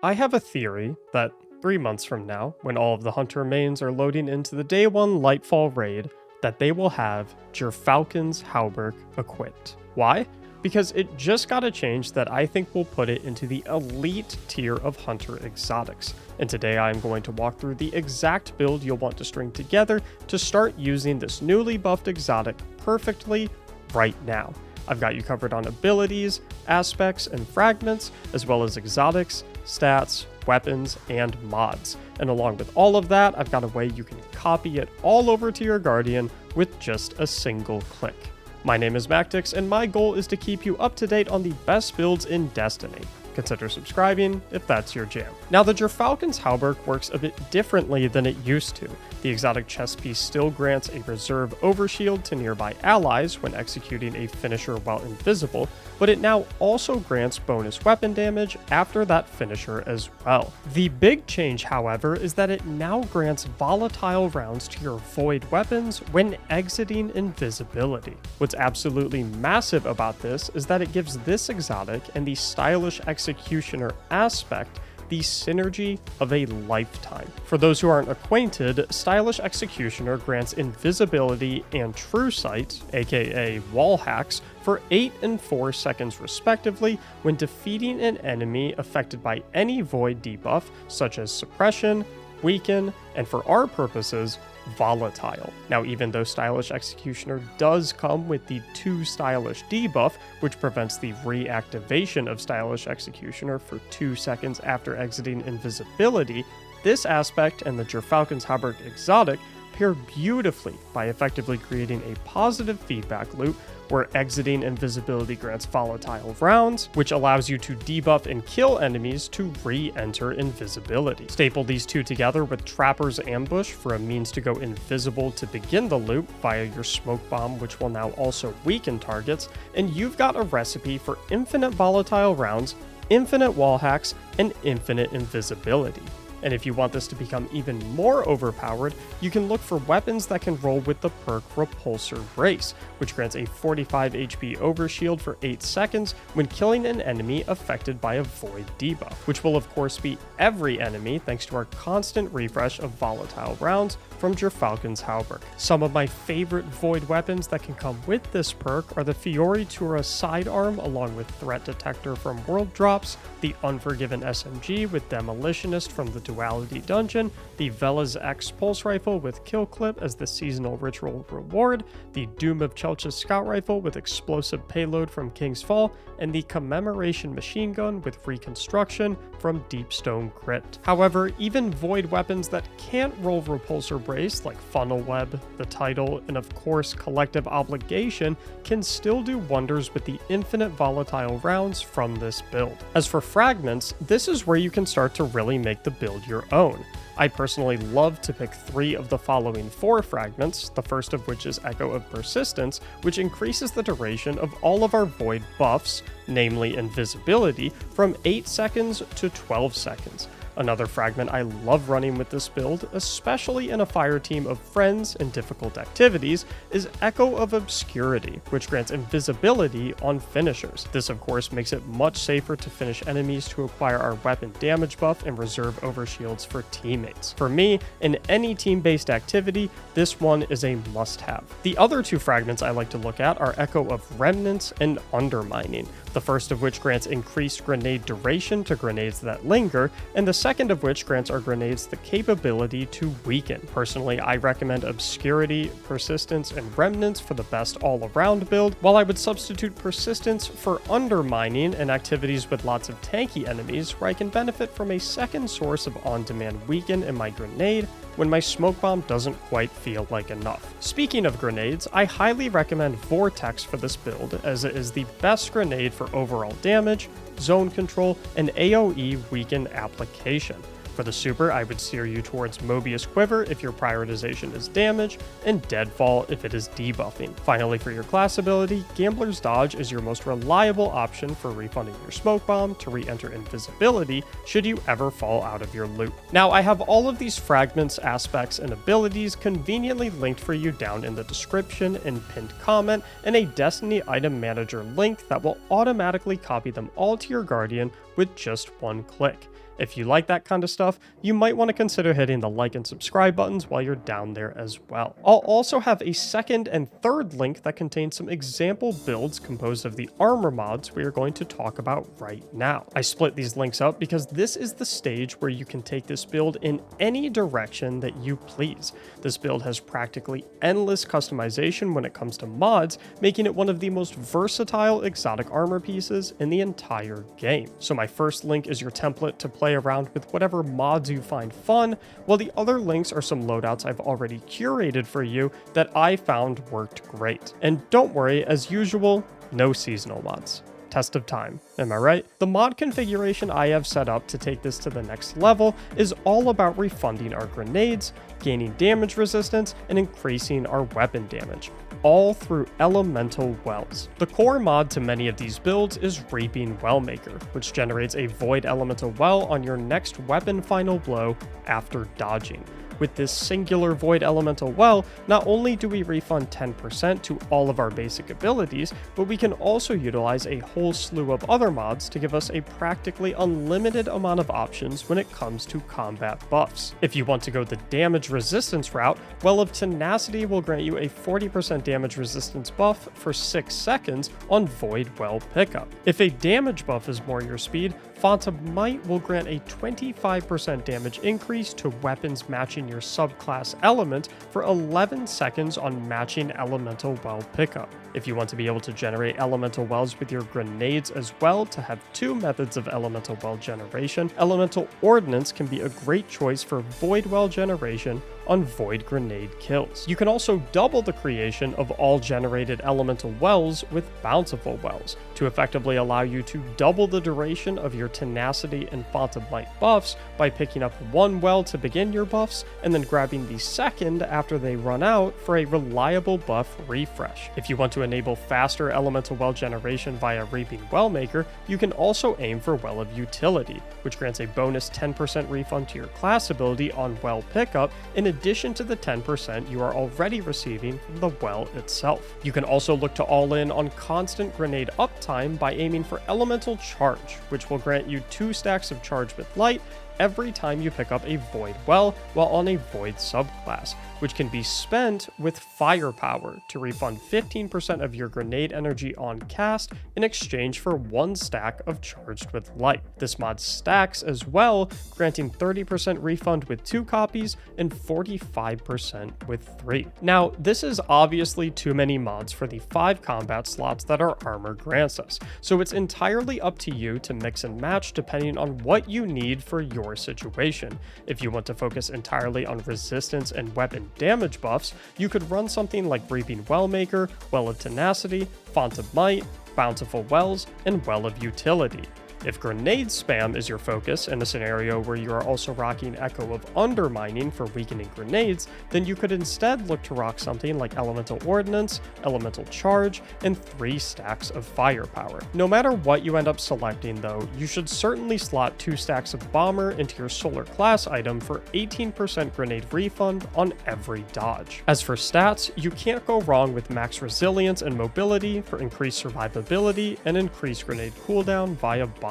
I have a theory that 3 months from now, when all of the Hunter mains are loading into the Day 1 Lightfall raid, that they will have Gyrfalcon's Hauberk equipped. Why? Because it just got a change that I think will put it into the elite tier of Hunter exotics. And today I'm going to walk through the exact build you'll want to string together to start using this newly buffed exotic perfectly right now. I've got you covered on abilities, aspects, and fragments, as well as exotics, stats, weapons, and mods. And along with all of that, I've got a way you can copy it all over to your Guardian with just a single click. My name is Mactics, and my goal is to keep you up to date on the best builds in Destiny. Consider subscribing if that's your jam. Now, the Gyrfalcon's Hauberk works a bit differently than it used to. The exotic chest piece still grants a reserve overshield to nearby allies when executing a finisher while invisible, but it now also grants bonus weapon damage after that finisher as well. The big change, however, is that it now grants volatile rounds to your void weapons when exiting invisibility. What's absolutely massive about this is that it gives this exotic and the stylish executioner aspect the synergy of a lifetime. For those who aren't acquainted, Stylish Executioner grants invisibility and true sight, aka wall hacks, for 8 and 4 seconds respectively when defeating an enemy affected by any void debuff such as suppression, weaken, and for our purposes, volatile. Now, even though Stylish Executioner does come with the 2 Stylish debuff, which prevents the reactivation of Stylish Executioner for 2 seconds after exiting invisibility, this aspect and the Gyrfalcon's Hauberk exotic pair beautifully by effectively creating a positive feedback loop where exiting invisibility grants volatile rounds, which allows you to debuff and kill enemies to re-enter invisibility. Staple these two together with Trapper's Ambush for a means to go invisible to begin the loop via your smoke bomb, which will now also weaken targets, and you've got a recipe for infinite volatile rounds, infinite wall hacks, and infinite invisibility. And if you want this to become even more overpowered, you can look for weapons that can roll with the perk Repulsor Brace, which grants a 45 HP overshield for 8 seconds when killing an enemy affected by a void debuff, which will of course be every enemy thanks to our constant refresh of volatile rounds from Gyrfalcon's Hauberk. Some of my favorite void weapons that can come with this perk are the Fioritura sidearm along with Threat Detector from World Drops, the Unforgiven SMG with Demolitionist from the Duality Dungeon, the Vela's X Pulse Rifle with Kill Clip as the seasonal ritual reward, the Doom of Chelch's Scout Rifle with explosive payload from King's Fall, and the Commemoration Machine Gun with Reconstruction from Deepstone Crypt. However, even void weapons that can't roll Repulsor Brace, like Funnel Web, the Title, and of course Collective Obligation, can still do wonders with the infinite volatile rounds from this build. As for fragments, this is where you can start to really make the build your own. I personally love to pick 3 of the following 4 fragments, the first of which is Echo of Persistence, which increases the duration of all of our void buffs, namely invisibility, from 8 seconds to 12 seconds. Another fragment I love running with this build, especially in a fire team of friends and difficult activities, is Echo of Obscurity, which grants invisibility on finishers. This of course makes it much safer to finish enemies to acquire our weapon damage buff and reserve overshields for teammates. For me, in any team-based activity, this one is a must-have. The other 2 fragments I like to look at are Echo of Remnants and Undermining, the first of which grants increased grenade duration to grenades that linger, and the second of which grants our grenades the capability to weaken. Personally, I recommend Obscurity, Persistence, and Remnants for the best all-around build, while I would substitute Persistence for Undermining in activities with lots of tanky enemies where I can benefit from a second source of on-demand weaken in my grenade when my smoke bomb doesn't quite feel like enough. Speaking of grenades, I highly recommend Vortex for this build, as it is the best grenade for overall damage, zone control, and AoE weaken application. For the super, I would steer you towards Mobius Quiver if your prioritization is damage, and Deadfall if it is debuffing. Finally, for your class ability, Gambler's Dodge is your most reliable option for refunding your smoke bomb to re-enter invisibility should you ever fall out of your loop. Now, I have all of these fragments, aspects, and abilities conveniently linked for you down in the description and pinned comment, and a Destiny Item Manager link that will automatically copy them all to your Guardian with just one click. If you like that kind of stuff, you might want to consider hitting the like and subscribe buttons while you're down there as well. I'll also have a second and third link that contains some example builds composed of the armor mods we are going to talk about right now. I split these links up because this is the stage where you can take this build in any direction that you please. This build has practically endless customization when it comes to mods, making it one of the most versatile exotic armor pieces in the entire game. So my first link is your template to play around with whatever mods you find fun, while the other links are some loadouts I've already curated for you that I found worked great. And don't worry, as usual, no seasonal mods. Test of time, am I right? The mod configuration I have set up to take this to the next level is all about refunding our grenades, gaining damage resistance, and increasing our weapon damage, all through elemental wells. The core mod to many of these builds is Reaping Wellmaker, which generates a void elemental well on your next weapon final blow after dodging. With this singular void elemental well, not only do we refund 10% to all of our basic abilities, but we can also utilize a whole slew of other mods to give us a practically unlimited amount of options when it comes to combat buffs. If you want to go the damage resistance route, Well of Tenacity will grant you a 40% damage resistance buff for 6 seconds on void well pickup. If a damage buff is more your speed, Font of Might will grant a 25% damage increase to weapons matching your subclass element for 11 seconds on matching elemental well pickup. If you want to be able to generate elemental wells with your grenades as well to have 2 methods of elemental well generation, Elemental Ordnance can be a great choice for void well generation on void grenade kills. You can also double the creation of all generated elemental wells with Bountiful Wells to effectively allow you to double the duration of your Tenacity and Font of Might buffs by picking up 1 well to begin your buffs and then grabbing the second after they run out for a reliable buff refresh. If you want to enable faster elemental well generation via Reaping Wellmaker, you can also aim for Well of Utility, which grants a bonus 10% refund to your class ability on well pickup in addition to the 10% you are already receiving from the well itself. You can also look to all in on constant grenade uptime by aiming for Elemental Charge, which will grant you 2 stacks of charge with light every time you pick up a void well while on a void subclass, which can be spent with firepower to refund 15% of your grenade energy on cast in exchange for 1 stack of charged with light. This mod stacks as well, granting 30% refund with 2 copies and 45% with 3. Now, this is obviously too many mods for the 5 combat slots that our armor grants us, so it's entirely up to you to mix and match depending on what you need for your situation. If you want to focus entirely on resistance and weapon damage buffs, you could run something like Reaping Wellmaker, Well of Tenacity, Font of Might, Bountiful Wells, and Well of Utility. If grenade spam is your focus in a scenario where you are also rocking Echo of Undermining for weakening grenades, then you could instead look to rock something like Elemental Ordnance, Elemental Charge, and 3 stacks of firepower. No matter what you end up selecting though, you should certainly slot 2 stacks of Bomber into your Solar class item for 18% grenade refund on every dodge. As for stats, you can't go wrong with max resilience and mobility for increased survivability and increased grenade cooldown via Bomber.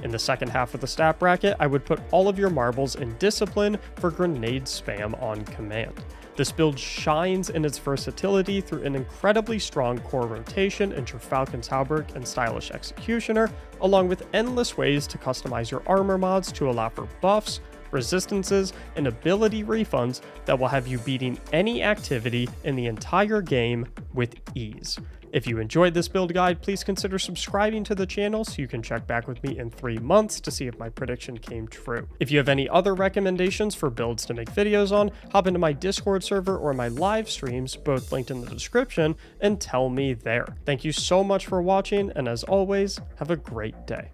In the second half of the stat bracket, I would put all of your marbles in Discipline for grenade spam on command. This build shines in its versatility through an incredibly strong core rotation in Gyrfalcon's Hauberk and Stylish Executioner, along with endless ways to customize your armor mods to allow for buffs, resistances, and ability refunds that will have you beating any activity in the entire game with ease. If you enjoyed this build guide, please consider subscribing to the channel so you can check back with me in 3 months to see if my prediction came true. If you have any other recommendations for builds to make videos on, hop into my Discord server or my live streams, both linked in the description, and tell me there. Thank you so much for watching, and as always, have a great day.